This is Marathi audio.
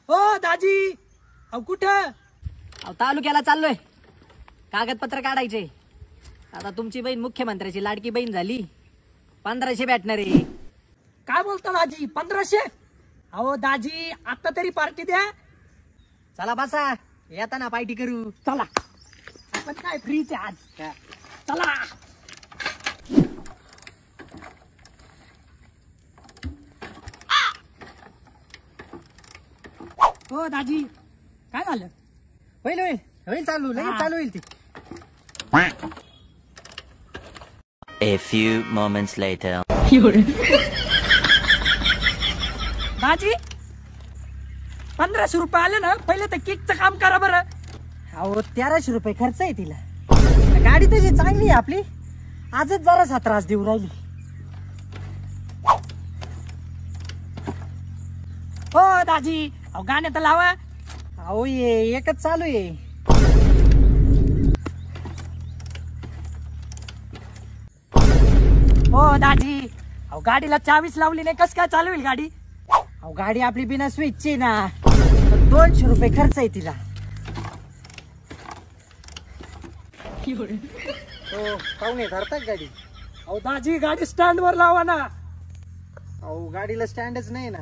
हो दाजी, अहो कुठं? अहो तालुक्याला चाललोय, कागदपत्र काढायचे. आता तुमची बहीण मुख्यमंत्र्याची लाडकी बहीण झाली, 1500 भेटणार आहे. काय बोलता दाजी? 1500? अहो दाजी, आता तरी पार्टी द्या. चला बसा, येताना पार्टी करू. चला, आपण काय फ्रीच आज. चला. हो दाजी, काय झालं? होईल होईल होईल, चालू लगेच चालू होईल ती. A few moments later. दाजी, 1500 रुपये आले ना, पहिले तर केकचं काम करा बरं. अहो 1300 रुपये खर्च आहे तिला. गाडी तशी चांगली आहे आपली, आजच जरासा त्रास देऊ राहिली. हो दाजी, अहो गाणं तर लावा. अहो ये एकच चालू आहे. हो दाजी, अहो गाडीला चावीच लावली नाही, कस काय चालू होईल गाडी? अहो गाडी आपली बिना स्विचची ना, 200 रुपये खर्च आहे तिला. हो पाहुणे धरतात गाडी. अहो दाजी, गाडी स्टँड वर लावा ना. अहो गाडीला स्टँडच नाही ना.